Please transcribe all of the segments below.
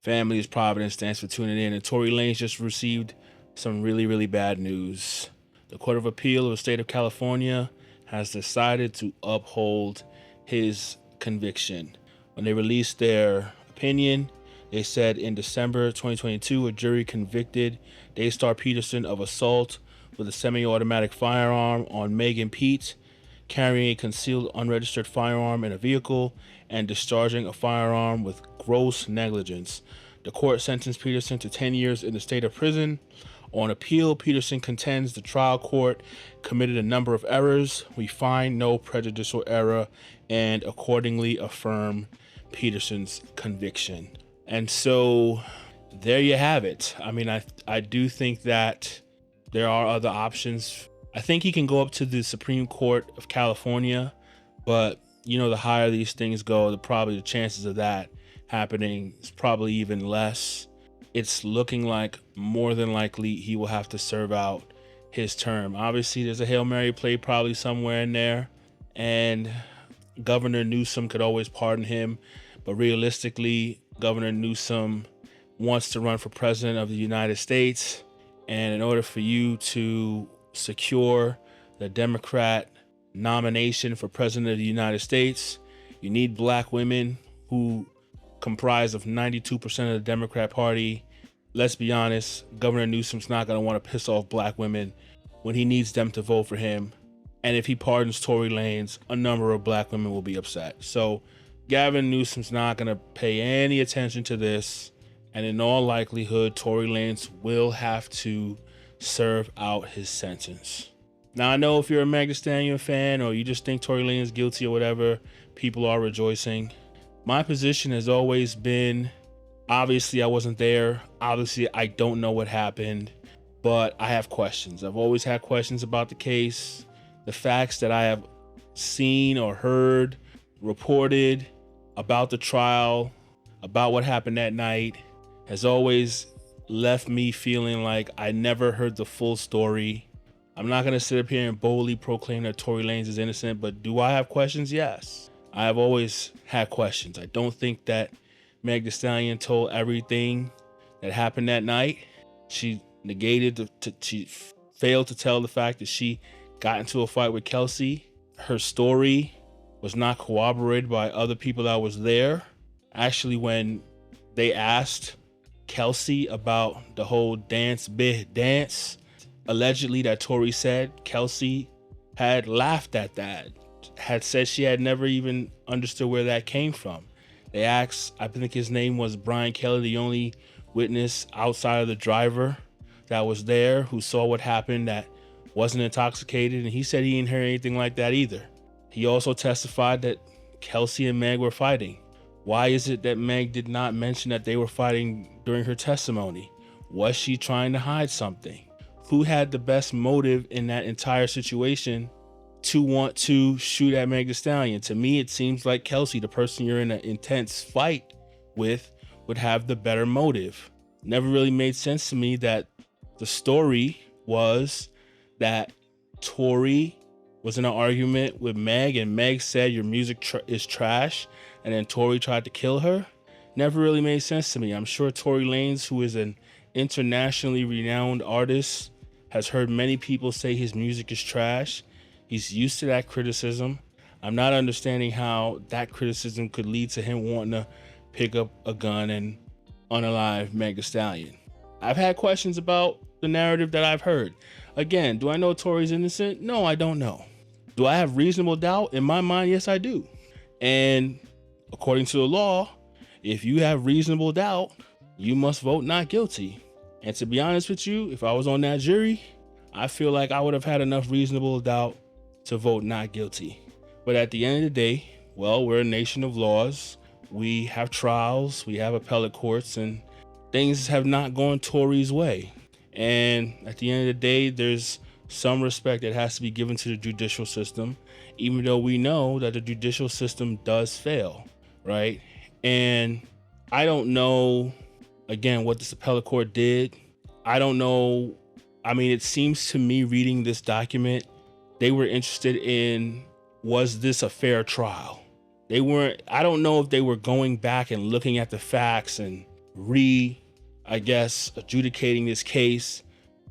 Families Providence, thanks for tuning in. And Tory Lanez just received some really, really bad news. The Court of Appeal of the state of California has decided to uphold his conviction. When they released their opinion, they said in December 2022, a jury convicted Daystar Peterson of assault with a semi-automatic firearm on Megan Pete, carrying a concealed unregistered firearm in a vehicle, and discharging a firearm with gross negligence. The court sentenced Peterson to 10 years in the state of prison. On appeal, Peterson contends the trial court committed a number of errors. We find no prejudicial error and accordingly affirm Peterson's conviction. And so there you have it. I mean, I do think that there are other options. I think he can go up to the Supreme Court of California, but you know, the higher these things go, the chances of that happening is probably even less. It's looking like more than likely he will have to serve out his term. Obviously, there's a Hail Mary play probably somewhere in there, and Governor Newsom could always pardon him. But realistically, Governor Newsom wants to run for president of the United States. And in order for you to secure the Democrat nomination for president of the United States, you need black women who comprise of 92% of the Democrat Party. Let's be honest, Governor Newsom's not going to want to piss off black women when he needs them to vote for him. And if he pardons Tory Lanez, a number of black women will be upset. So Gavin Newsom's not going to pay any attention to this. And in all likelihood, Tory Lanez will have to serve out his sentence. Now, I know if you're a Megan Thee Stallion fan or you just think Tory Lanez is guilty or whatever, people are rejoicing. My position has always been, obviously I wasn't there. Obviously I don't know what happened, but I have questions. I've always had questions about the case. The facts that I have seen or heard, reported about the trial, about what happened that night, has always left me feeling like I never heard the full story. I'm not going to sit up here and boldly proclaim that Tory Lanez is innocent, but do I have questions? Yes. I have always had questions. I don't think that Megan Thee Stallion told everything that happened that night. She she failed to tell the fact that she got into a fight with Kelsey. Her story was not corroborated by other people that was there. Actually, when they asked Kelsey about the whole dance, allegedly that Tory said, Kelsey had laughed at that, had said she had never even understood where that came from. They asked, I think his name was Brian Kelly, the only witness outside of the driver that was there who saw what happened that wasn't intoxicated, and he said he didn't hear anything like that either. He also testified that Kelsey and Meg were fighting. Why is it that Meg did not mention that they were fighting during her testimony? Was she trying to hide something? Who had the best motive in that entire situation to want to shoot at Megan Thee Stallion? To me, it seems like Kelsey, the person you're in an intense fight with, would have the better motive. Never really made sense to me that the story was that Tory was in an argument with Meg and Meg said your music is trash, and then Tory tried to kill her. Never really made sense to me. I'm sure Tory Lanez, who is an internationally renowned artist, has heard many people say his music is trash. He's used to that criticism. I'm not understanding how that criticism could lead to him wanting to pick up a gun and unalive Megan Thee Stallion. I've had questions about the narrative that I've heard. Again, do I know Tory's innocent? No, I don't know. Do I have reasonable doubt? In my mind, yes, I do. And according to the law, if you have reasonable doubt, you must vote not guilty. And to be honest with you, if I was on that jury, I feel like I would have had enough reasonable doubt to vote not guilty. But at the end of the day, well, we're a nation of laws. We have trials, we have appellate courts, and things have not gone Tory's way. And at the end of the day, there's some respect that has to be given to the judicial system, even though we know that the judicial system does fail, right? And I don't know, again, what this appellate court did. I don't know. I mean, it seems to me reading this document, they were interested in, was this a fair trial? They weren't, I don't know if they were going back and looking at the facts and adjudicating this case.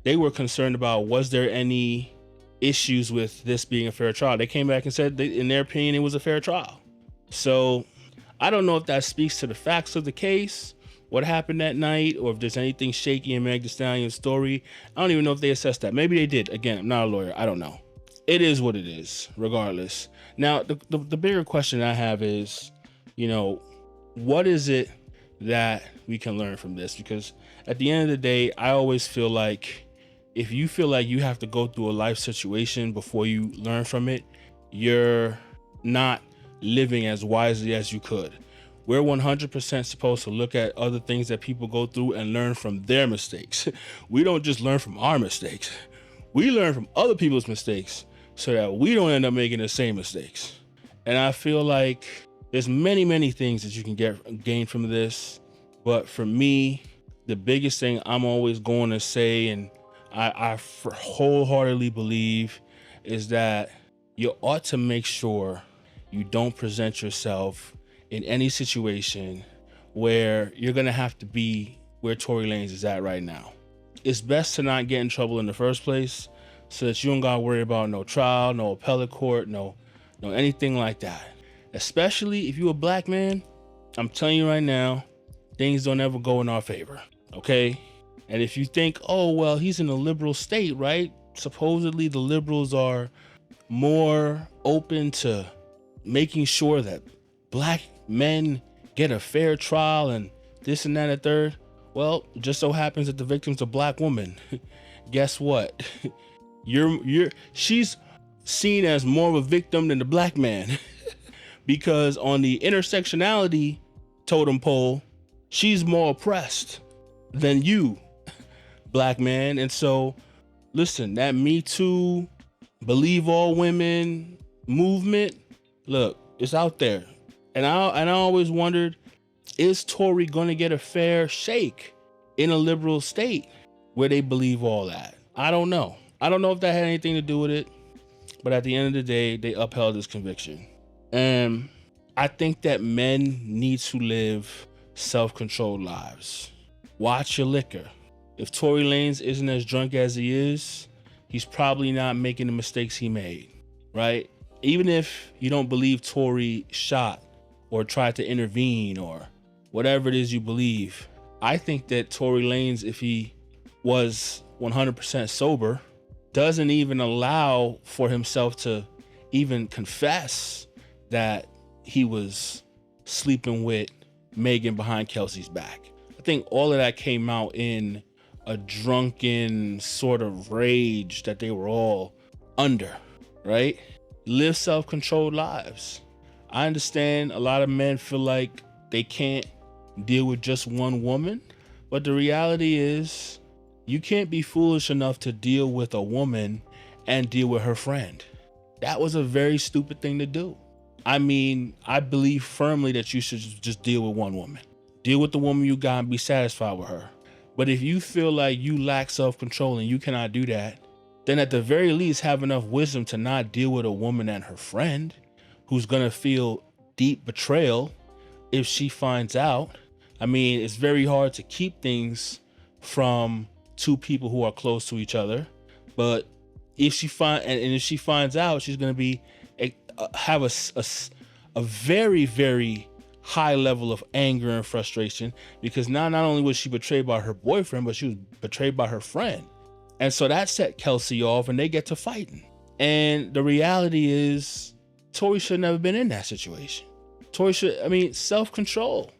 They were concerned about, was there any issues with this being a fair trial? They came back and said, in their opinion, it was a fair trial. So I don't know if that speaks to the facts of the case, what happened that night, or if there's anything shaky in Megan Thee Stallion's story. I don't even know if they assessed that. Maybe they did. Again, I'm not a lawyer. I don't know. It is what it is, regardless. Now, the bigger question I have is, what is it that we can learn from this? Because at the end of the day, I always feel like if you feel like you have to go through a life situation before you learn from it, you're not living as wisely as you could. We're 100% supposed to look at other things that people go through and learn from their mistakes. We don't just learn from our mistakes. We learn from other people's mistakes so that we don't end up making the same mistakes. And I feel like there's many things that you can gain from this. But for me, the biggest thing I'm always going to say, and I wholeheartedly believe, is that you ought to make sure you don't present yourself in any situation where you're going to have to be where Tory Lanez is at right now. It's best to not get in trouble in the first place so that you don't got to worry about no trial, no appellate court, no anything like that. Especially if you're a black man, I'm telling you right now, things don't ever go in our favor, okay? And if you think, oh, well, he's in a liberal state, right? Supposedly the liberals are more open to making sure that black men get a fair trial and this and that and third. Well, it just so happens that the victim's a black woman. Guess what? She's seen as more of a victim than the black man because on the intersectionality totem pole, she's more oppressed than you, black man. And so, listen, that Me Too, believe all women movement, look, it's out there. And I always wondered, is Tory going to get a fair shake in a liberal state where they believe all that? I don't know. I don't know if that had anything to do with it, but at the end of the day, they upheld his conviction. And I think that men need to live self-controlled lives. Watch your liquor. If Tory Lanez isn't as drunk as he is, he's probably not making the mistakes he made, right? Even if you don't believe Tory shot or tried to intervene or whatever it is you believe, I think that Tory Lanez, if he was 100% sober, doesn't even allow for himself to even confess that he was sleeping with Megan behind Kelsey's back. I think all of that came out in a drunken sort of rage that they were all under, right? Live self-controlled lives. I understand a lot of men feel like they can't deal with just one woman, but the reality is you can't be foolish enough to deal with a woman and deal with her friend. That was a very stupid thing to do. I mean, I believe firmly that you should just deal with one woman. Deal with the woman you got and be satisfied with her. But if you feel like you lack self-control and you cannot do that, then at the very least have enough wisdom to not deal with a woman and her friend who's gonna feel deep betrayal if she finds out. I mean, it's very hard to keep things from two people who are close to each other, but if she finds out, she's gonna be have a very, very high level of anger and frustration because not only was she betrayed by her boyfriend, but she was betrayed by her friend. And so that set Kelsey off and they get to fighting. And the reality is Tory should never been in that situation. Self-control,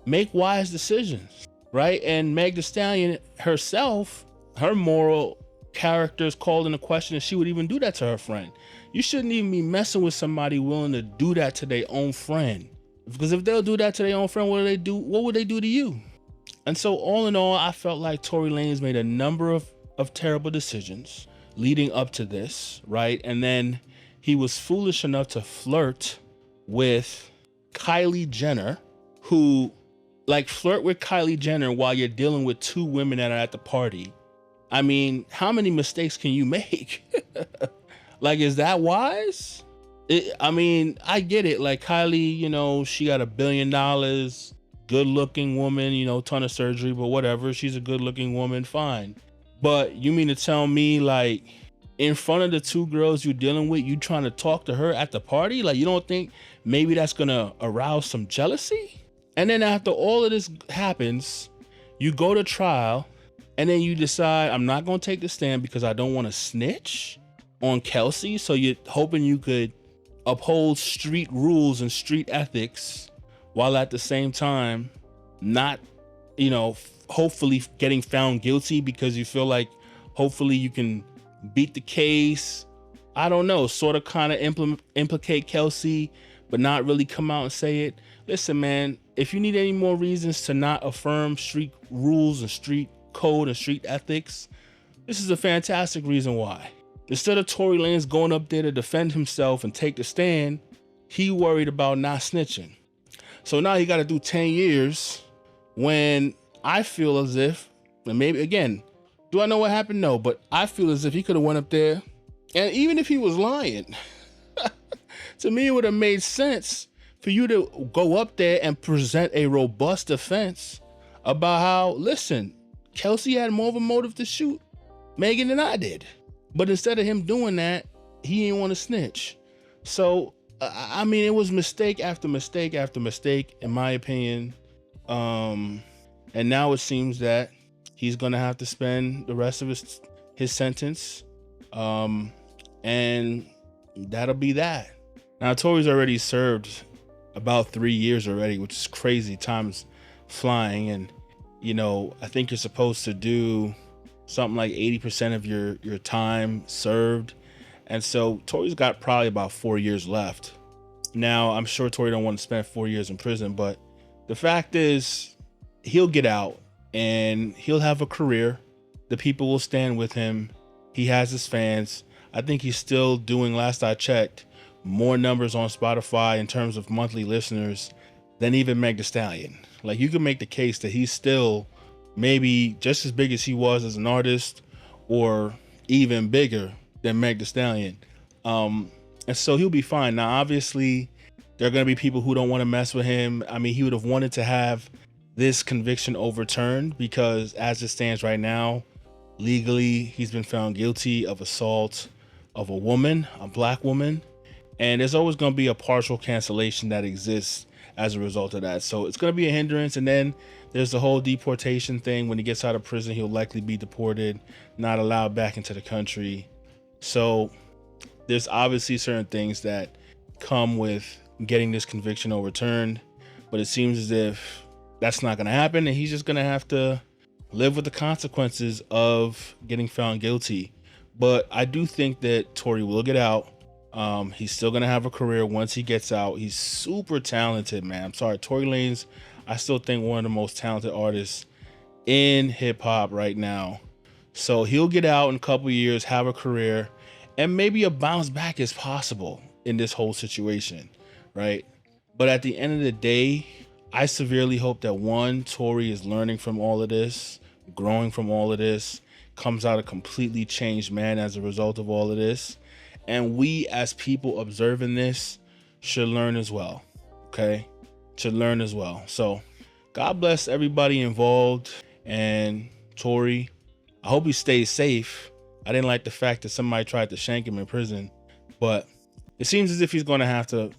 make wise decisions, right? And Megan Thee Stallion herself, her moral character is called into question, and she would even do that to her friend. You shouldn't even be messing with somebody willing to do that to their own friend. Because if they'll do that to their own friend, what would they do to you? And so all in all, I felt like Tory Lanez made a number of terrible decisions leading up to this, right? And then he was foolish enough to flirt with Kylie Jenner, who, flirt with Kylie Jenner while you're dealing with two women that are at the party. I mean, how many mistakes can you make? Is that wise? I get it. Kylie, she got $1 billion. good looking woman, you know, ton of surgery, but whatever. She's a good looking woman, fine. But you mean to tell me, like, in front of the two girls you're dealing with, you trying to talk to her at the party? Like, you don't think maybe that's gonna arouse some jealousy? And then after all of this happens, you go to trial, and then you decide, I'm not gonna take the stand because I don't want to snitch on Kelsey. So you're hoping you could uphold street rules and street ethics while at the same time not, you know, hopefully getting found guilty because you feel like hopefully you can beat the case. I don't know, sort of kind of implicate Kelsey, but not really come out and say it. Listen, man, if you need any more reasons to not affirm street rules and street code and street ethics, this is a fantastic reason why. Instead of Tory Lanez going up there to defend himself and take the stand, he worried about not snitching. So now he got to do 10 years when I feel as if, and maybe again, do I know what happened? No, but I feel as if he could have went up there, and even if he was lying, to me it would have made sense for you to go up there and present a robust defense about how, listen, Kelsey had more of a motive to shoot Megan than I did. But instead of him doing that, he didn't want to snitch. So, I mean, it was mistake after mistake after mistake, in my opinion. And now it seems that he's going to have to spend the rest of his sentence. And that'll be that. Now, Tory's already served about 3 years already, which is crazy. Time's flying. And, you know, I think you're supposed to do something like 80% of your time served. And so Tory's got probably about 4 years left. Now, I'm sure Tory don't want to spend 4 years in prison, but the fact is he'll get out and he'll have a career. The people will stand with him. He has his fans. I think he's still doing, last I checked, more numbers on Spotify in terms of monthly listeners than even Megan Thee Stallion. Like, you can make the case that he's still maybe just as big as he was as an artist, or even bigger than Megan Thee Stallion. And so he'll be fine. Now, obviously, there are going to be people who don't want to mess with him. I mean, he would have wanted to have this conviction overturned because as it stands right now, legally, he's been found guilty of assault of a woman, a black woman. And there's always going to be a partial cancellation that exists as a result of that. So it's going to be a hindrance. And then there's the whole deportation thing. When he gets out of prison, he'll likely be deported, not allowed back into the country. So there's obviously certain things that come with getting this conviction overturned, but it seems as if that's not going to happen, and he's just going to have to live with the consequences of getting found guilty. But I do think that Tory will get out. He's still going to have a career once he gets out. He's super talented, man. I'm sorry, Tory Lanez, I still think one of the most talented artists in hip hop right now. So he'll get out in a couple years, have a career, and maybe a bounce back is possible in this whole situation, right? But at the end of the day, I severely hope that one, Tory is learning from all of this, growing from all of this, comes out a completely changed man as a result of all of this. And we as people observing this should learn as well, okay? Should learn as well. So God bless everybody involved. And Tory, I hope he stays safe. I didn't like the fact that somebody tried to shank him in prison, but it seems as if he's going to have to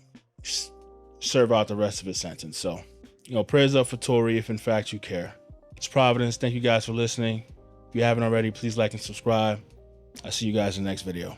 serve out the rest of his sentence. So, you know, prayers up for Tory if in fact you care. It's Providence. Thank you guys for listening. If you haven't already, please like and subscribe. I'll see you guys in the next video.